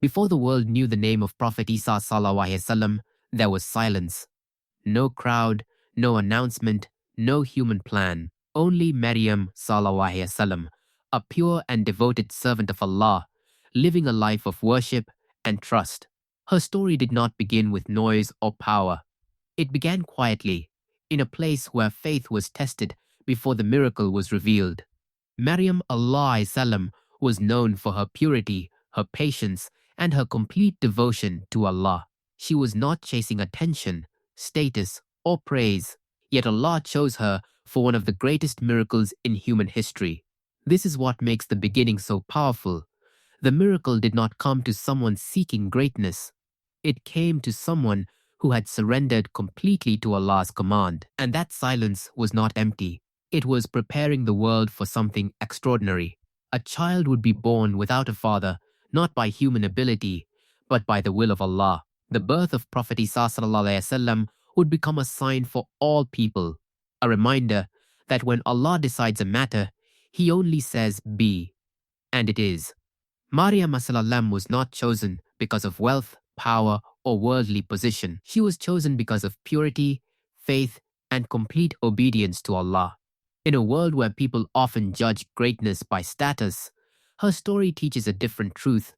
Before the world knew the name of Prophet Isa sallallahu alaihi wasallam, there was silence. No crowd, no announcement, no human plan. Only Maryam sallallahu alaihi wasallam, a pure and devoted servant of Allah, living a life of worship and trust. Her story did not begin with noise or power. It began quietly, in a place where faith was tested before the miracle was revealed. Maryam alayhi salam was known for her purity, her patience, and her complete devotion to Allah. She was not chasing attention, status, or praise, yet Allah chose her for one of the greatest miracles in human history. This is what makes the beginning so powerful. The miracle did not come to someone seeking greatness. It came to someone who had surrendered completely to Allah's command. And that silence was not empty. It was preparing the world for something extraordinary. A child would be born without a father, not by human ability, but by the will of Allah. The birth of Prophet Isa sallallahu alaihi wasallam would become a sign for all people, a reminder that when Allah decides a matter, He only says be, and it is. Maryam as-salam was not chosen because of wealth, power, or worldly position. She was chosen because of purity, faith, and complete obedience to Allah. In a world where people often judge greatness by status, her story teaches a different truth.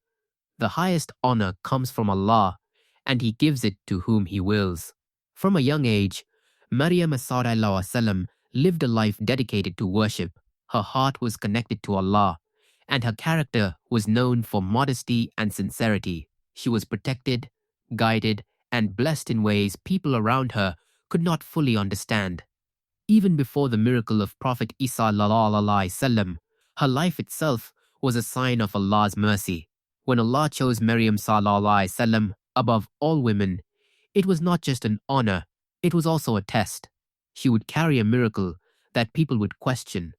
The highest honor comes from Allah, and He gives it to whom He wills. From a young age, Maryam as-salam lived a life dedicated to worship. Her heart was connected to Allah, and her character was known for modesty and sincerity. She was protected, guided, and blessed in ways people around her could not fully understand. Even before the miracle of Prophet Isa sallallahu alaihi wasallam, her life itself was a sign of Allah's mercy. When Allah chose Maryam sallallahu alaihi wasallam above all women, it was not just an honor, it was also a test. She would carry a miracle that people would question,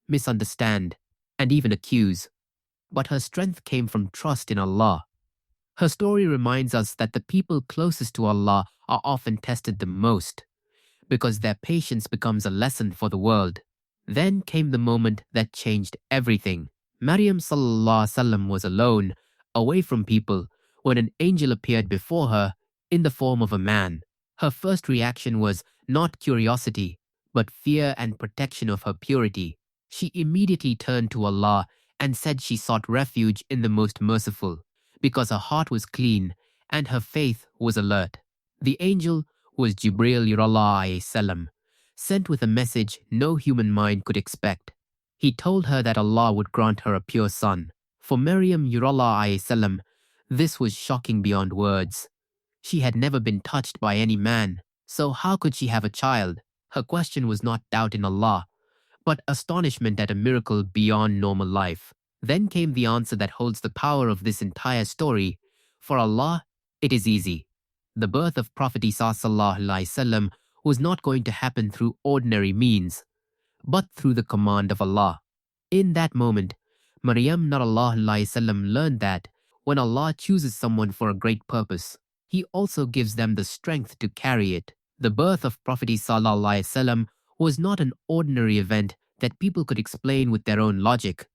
misunderstand, and even accuse. But her strength came from trust in Allah. Her story reminds us that the people closest to Allah are often tested the most, because their patience becomes a lesson for the world. Then came the moment that changed everything. Maryam sallallahu alaihi wasallam was alone, away from people, when an angel appeared before her in the form of a man. Her first reaction was not curiosity, but fear and protection of her purity. She immediately turned to Allah and said she sought refuge in the Most Merciful, because her heart was clean and her faith was alert. The angel was Jibril alayhi salam, sent with a message no human mind could expect. He told her that Allah would grant her a pure son. For Maryam alayhi salam, this was shocking beyond words. She had never been touched by any man, so how could she have a child? Her question was not doubt in Allah, but astonishment at a miracle beyond normal life. Then came the answer that holds the power of this entire story. For Allah, it is easy. The birth of Prophet Isa sallallahu alaihi wasallam was not going to happen through ordinary means, but through the command of Allah. In that moment, Maryam sallallahu alaihi wasallam learned that when Allah chooses someone for a great purpose, He also gives them the strength to carry it. The birth of Prophet Isa sallallahu alaihi wasallam was not an ordinary event that people could explain with their own logic.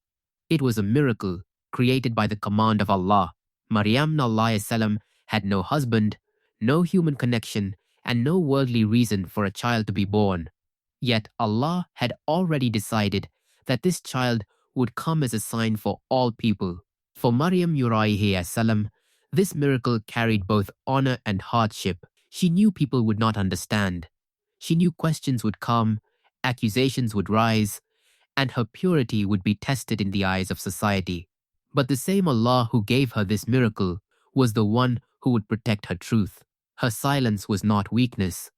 It was a miracle created by the command of Allah. Maryam alayhi salam had no husband, no human connection, and no worldly reason for a child to be born. Yet Allah had already decided that this child would come as a sign for all people. For Maryam alayhi salam, this miracle carried both honor and hardship. She knew people would not understand. She knew questions would come, accusations would rise, and her purity would be tested in the eyes of society. But the same Allah who gave her this miracle was the one who would protect her truth. Her silence was not weakness,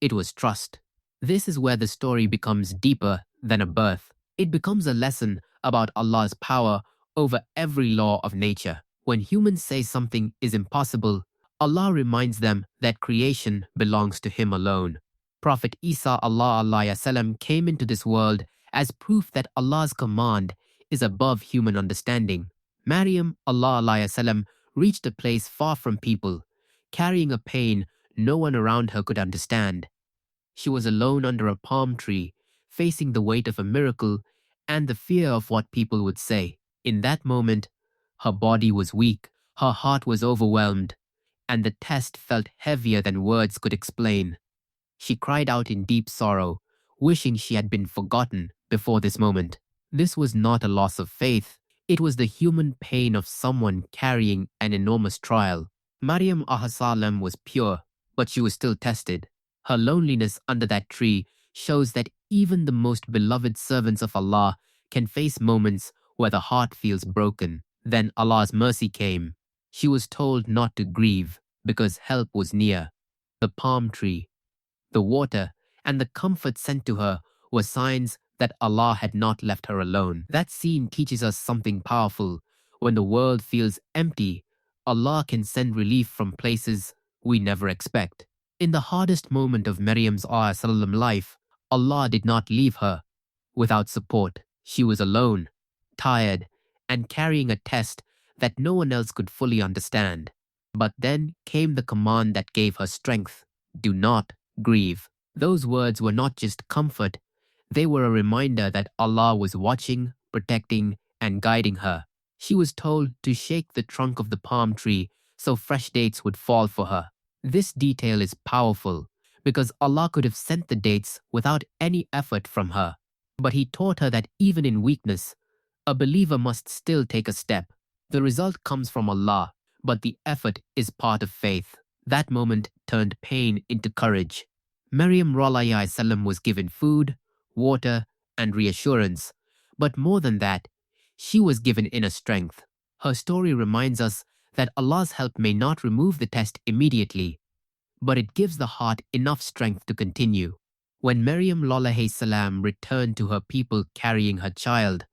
it was trust. This is where the story becomes deeper than a birth. It becomes a lesson about Allah's power over every law of nature. When humans say something is impossible, Allah reminds them that creation belongs to Him alone. Prophet Isa alayhi salam came into this world as proof that Allah's command is above human understanding. Maryam alayhi salam reached a place far from people, carrying a pain no one around her could understand. She was alone under a palm tree, facing the weight of a miracle and the fear of what people would say. In that moment, her body was weak, Her heart was overwhelmed, and the test felt heavier than words could explain. She cried out in deep sorrow, wishing she had been forgotten before this moment. This was not a loss of faith. It was the human pain of someone carrying an enormous trial. Maryam salam was pure, but she was still tested. Her loneliness under that tree shows that even the most beloved servants of Allah can face moments where the heart feels broken. Then Allah's mercy came. She was told not to grieve because help was near. The palm tree, the water, and the comfort sent to her were signs that Allah had not left her alone. That scene teaches us something powerful. When the world feels empty, Allah can send relief from places we never expect. In the hardest moment of Maryam's life, Allah did not leave her without support. She was alone, tired, and carrying a test that no one else could fully understand. But then came the command that gave her strength. Do not grieve. Those words were not just comfort, they were a reminder that Allah was watching, protecting, and guiding her. She was told to shake the trunk of the palm tree so fresh dates would fall for her. This detail is powerful because Allah could have sent the dates without any effort from her. But He taught her that even in weakness, a believer must still take a step. The result comes from Allah, but the effort is part of faith. That moment turned pain into courage. Maryam was given food, water, and reassurance. But more than that, she was given inner strength. Her story reminds us that Allah's help may not remove the test immediately, but it gives the heart enough strength to continue. When Maryam returned to her people carrying her child,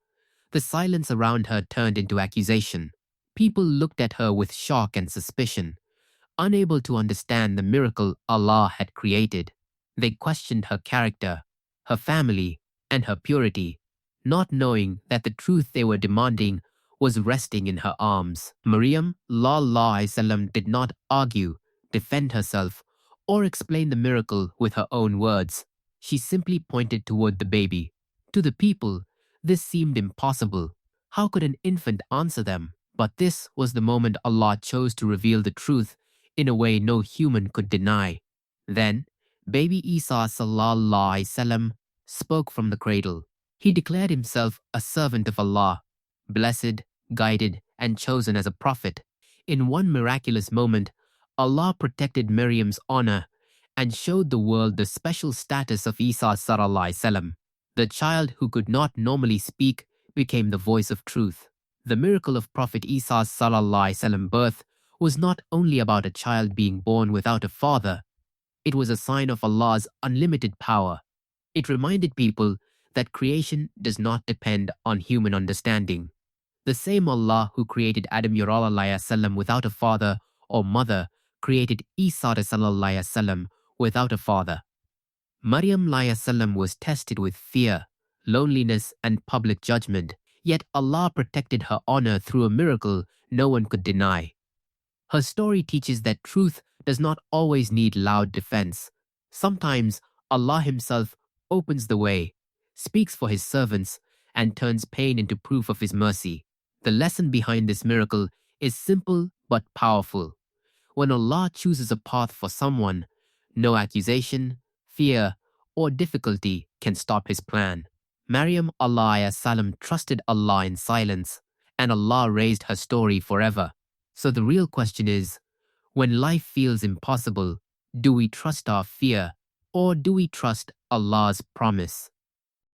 the silence around her turned into accusation. People looked at her with shock and suspicion, unable to understand the miracle Allah had created. They questioned her character, her family, and her purity, not knowing that the truth they were demanding was resting in her arms. Maryam did not argue, defend herself, or explain the miracle with her own words. She simply pointed toward the baby. To the people, this seemed impossible. How could an infant answer them? But this was the moment Allah chose to reveal the truth in a way no human could deny. Then, baby Isa spoke from the cradle. He declared himself a servant of Allah, blessed, guided, and chosen as a prophet. In one miraculous moment, Allah protected Maryam's honor and showed the world the special status of Isa. The child who could not normally speak became the voice of truth. The miracle of Prophet Isa's birth was not only about a child being born without a father, it was a sign of Allah's unlimited power. It reminded people that creation does not depend on human understanding. The same Allah who created Adam without a father or mother created Isa without a father. Maryam was tested with fear, loneliness, and public judgment, yet Allah protected her honor through a miracle no one could deny. Her story teaches that truth does not always need loud defense. Sometimes Allah Himself opens the way, speaks for His servants, and turns pain into proof of His mercy. The lesson behind this miracle is simple but powerful. When Allah chooses a path for someone, no accusation, fear, or difficulty can stop His plan. Maryam trusted Allah in silence, and Allah raised her story forever. So the real question is, when life feels impossible, do we trust our fear or do we trust Allah's promise?